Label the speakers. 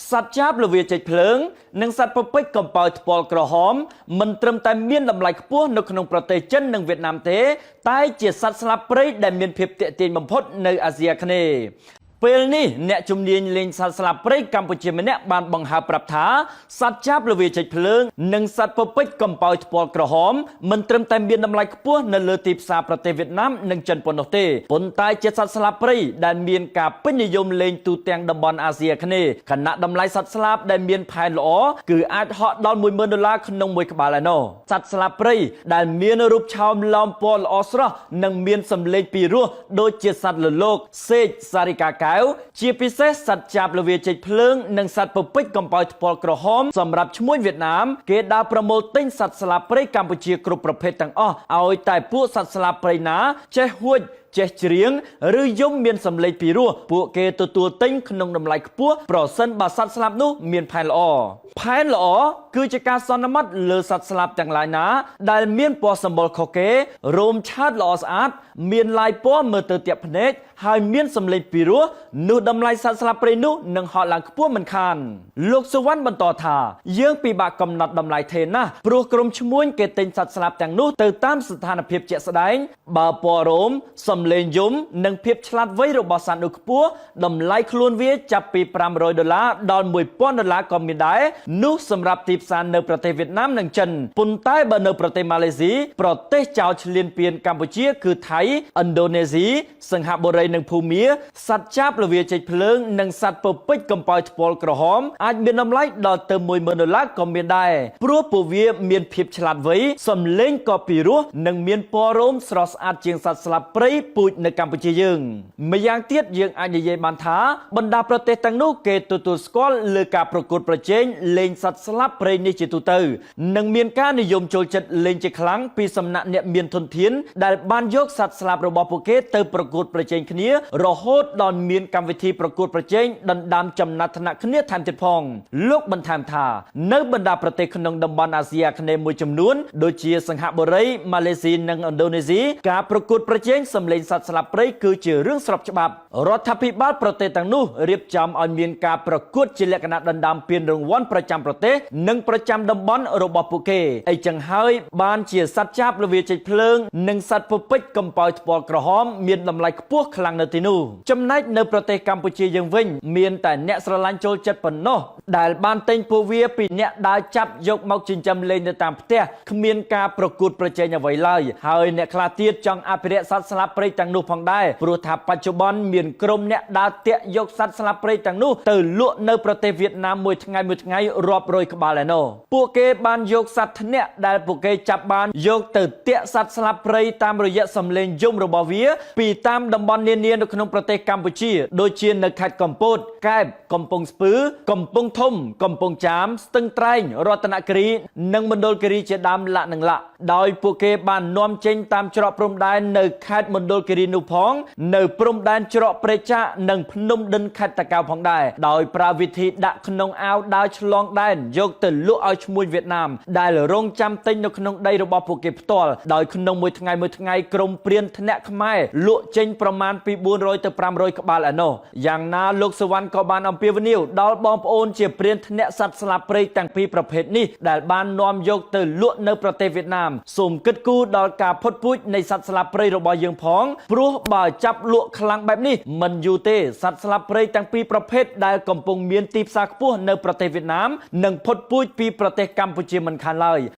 Speaker 1: សត្វចាបលវាចេញភ្លើងនិងសត្វពពេចកំពើថ្ពាល់ក្រហមមិនត្រឹមតែមានតម្លៃខ្ពស់នៅក្នុងប្រទេសចិននិងវៀតណាមទេតែជាសត្វស្លាបព្រៃដែលមានភាពទាក់ទាញបំផុតនៅអាស៊ីអាគ្នេយ៍ពេលនេះអ្នកជំនាញលេងសត្វស្លាបព្រៃកម្ពុជាម្នាក់បានបង្ហើបប្រាប់ថាសត្វចាបលវាចេញភ្លើងនិងសត្វពពេចកំពើថ្ពាល់ក្រហមមិនត្រឹមតែមានតម្លៃខ្ពស់នៅលើទីផ្សារប្រទេសវៀតណាមនិងចិនប៉ុណ្ណោះទេប៉ុន្តែជាសត្វស្លាបព្រៃដែលមានការពេញនិយមលេងទូទាំងតំបន់អាស៊ីអាគ្នេយ៍ខណៈតម្លៃសត្វស្លាបដែលមានផែនល្អគឺអាចហក់ដល់$10,000ក្នុងមួយក្បាលឯណោះសត្វស្លាបព្រៃដែលមានរូបឆោមឡោមពណ៌ល្អស្រស់និងមានសម្លេងពីរោះដូចជាសត្វលលោកសេកសារិកាកែវជាពិសេសសត្វចាបលវាចេញភ្លើងនិងសត្វពពេចកំពើថ្ពាល់ក្រហមសម្រាប់ឈ្មួញវៀតណាមគេដើរប្រមូលទិញសត្វស្លាបព្រៃកម្ពុជាគ្រប់ប្រភេទទាំងអស់ឲ្យតែពួកសត្វស្លាបព្រៃណាចេះហួចចេះច្រៀងឬយំមានសម្លេងពីរោះពួកគេទទួលទិញក្នុងតម្លៃខ្ពស់ប្រសិនបើសត្វស្លាបនោះមានផែនល្អផែនល្អគឺជាការសន្មត់លើសត្វស្លាបទាំងឡាយណាដែលមានពណ៌សម្បុរខុសគេរោមឆើតល្អស្អាតមានល័យពណ៌មើលទៅទាក់ភ្នែកហើយមានសម្លេងពីរោះនោះតម្លៃសត្វស្លាបព្រៃនោះនឹងហក់ឡើងខ្ពស់មិនខានលោកសុវណ្ណបន្តថាយើងពិបាកកំណត់តម្លៃថេរណាស់ព្រោះក្រុមឈ្មួញគេទិញសត្វស្លាបទាំងនោះទៅតាមស្ថានភាពជាក់ស្ដែងបើពណ៌រោមសម្លេងយំនិងភាពឆ្លាតវៃរបស់សត្វនោះខ្ពស់តម្លៃខ្លួនវាចាប់ពី$500ដល់$1,000ក៏មានដែរនោះសម្រាប់ទីផ្សារនៅប្រទេសវៀតណាមនិងចិនប៉ុន្តែបើនៅប្រទេសម៉ាឡេស៊ីប្រទេសចោលឈ្លានពានកម្ពុជាគឺថៃឥណ្ឌូនេស៊ីសិង្ហបុរីនិងភូមាសត្វចាបលវាចេញភ្លើងនិងសត្វពពេចកំពើថ្ពាល់ក្រហមអាចមានតម្លៃដល់ទៅ$10,000ក៏មានដែរព្រោះពួកវាមានភាពឆ្លាតវៃសម្លេងក៏ពីរោះនិងមានពណ៌រោមស្រស់ស្អាតជាងសត្វស្លាបព្រៃពូជនៅកម្ពុជាយើងម្យ៉ាងទៀតយើងអាចនិយាយបានថាបណ្ដាប្រទេសទាំងនោះគេទទួលស្គាល់លើការប្រកួតប្រជែងលេងសត្វស្លាបព្រៃនេះជាទូទៅនិងមានការនិយមចូលចិត្តលេងជាខ្លាំងពីសំណាក់អ្នកមានធនធានដែលបានយកសត្វស្លាបរបស់ពួកគេទៅប្រកួតប្រជែងគ្នារហូតដល់មានកម្មវិធីប្រកួតប្រជែងដណ្ដើមចំណាត់ថ្នាក់គ្នាថែមទៀតផងលោកបន្ថែមថានៅបណ្ដាប្រទេសក្នុងតំបន់អាស៊ីអាគ្នេយ៍មួយចំនួនដូចជាសិង្ហបុរីម៉ាឡេស៊ីនិងឥណ្ឌូនេស៊ីការប្រកួតប្រជែងសម្លេងសត្វស្លាបព្រៃគឺជារឿងស្របច្បាប់រដ្ឋាភិបាលប្រទេសទាំងនោះរៀបចំឲ្យមានការប្រកួតជាលក្ខណៈដណ្ដើមពានរង្វាន់ប្រចាំប្រទេសនិងប្រចាំតំបន់របស់ពួកគេអីចឹងហើយបានជាសត្វចាបលវាចេញភ្លើងនិងសត្វពពេចកំពើថ្ពាល់ក្រហមមានតម្លៃខ្ពស់ខ្លាំងនៅទីនោះចំណែកនៅប្រទេសកម្ពុជាយើងវិញមានតែអ្នកស្រឡាញ់ចូលចិត្តប៉ុណ្ណោះដែលបានទិញពួកវាពីអ្នកដើរចាប់យកមកចិញ្ចឹមលេងនៅតាមផ្ទះគ្មានការប្រកួតប្រជែងអ្វីឡើយហើយអ្នកខ្លះទៀតចង់អភិរក្សសត្វស្លាបព្រៃទាំងនោះផងដែរព្រោះថាបច្ចុប្បន្នមានក្រុមអ្នកដើរតាក់យកសត្វស្លាបព្រៃទាំងនោះទៅលក់នៅប្រទេសវៀតណាមមួយថ្ងៃរាប់រយក្បាលឯណោះពួកគេបានយកសត្វធ្នាក់ដែលពួកគេចាប់បានយកទៅតាក់សត្វស្លាបព្រៃតាមរយៈសំឡេងយំរបស់វាពីតាមតំបន់នានានៅក្នុងប្រទេសកម្ពុជាដូចជានៅខេត្តកំពតកែបកំពង់ស្ពឺកំពង់ធំកំពង់ចាមស្ទឹងត្រែងរតនគិរីនិងមណ្ឌលគិរីជាដើមលក្ខនឹងលក្ខដោយពួកគេបាននាំចេញតាមច្រកព្រំដែននៅខេត្តមណ្ឌលគិរីនោះផងនៅព្រំដែនច្រកព្រែកចាកនិងភ្នំដិនខេត្តតាកែវផងដែរដោយប្រើវិធីដាក់ក្នុងអាវដើរឆ្លងដែនយកទៅលក់ឲ្យឈ្មួញវៀតណាមដែលរងចាំទិញនៅក្នុងដីរបស់ពួកគេផ្ទាល់ដោយក្នុងមួយថ្ងៃក្រុមព្រានធ្នាក់ខ្មែរលក់ចេញប្រមាណពី400ទៅ500ក្បាលឯណោះយ៉ាងណាលោកសុវណ្ណក៏បានអំពាវនាវដល់បងប្អូនជាព្រានធ្នាក់សត្វស្លាបព្រៃទាំងពីរប្រភេទនេះដែលបាននាំយកទៅលក់នៅប្រទេសវៀតណាមសូមគិតគូរដល់ការផុតពូជនៃសត្វស្លាបព្រៃរបស់យើងផងព្រោះបើចាប់លក់ខ្លាំងបែបនេះមិនយូរទេសត្វស្លាបព្រៃទាំងពីរប្រភេទដែលកំពុងមានទីផ្សារខ្ពស់នៅប្រទេសវៀតណាមនឹងផុតពូជពីប្រទេសកម្ពុជាមិនខានឡើយ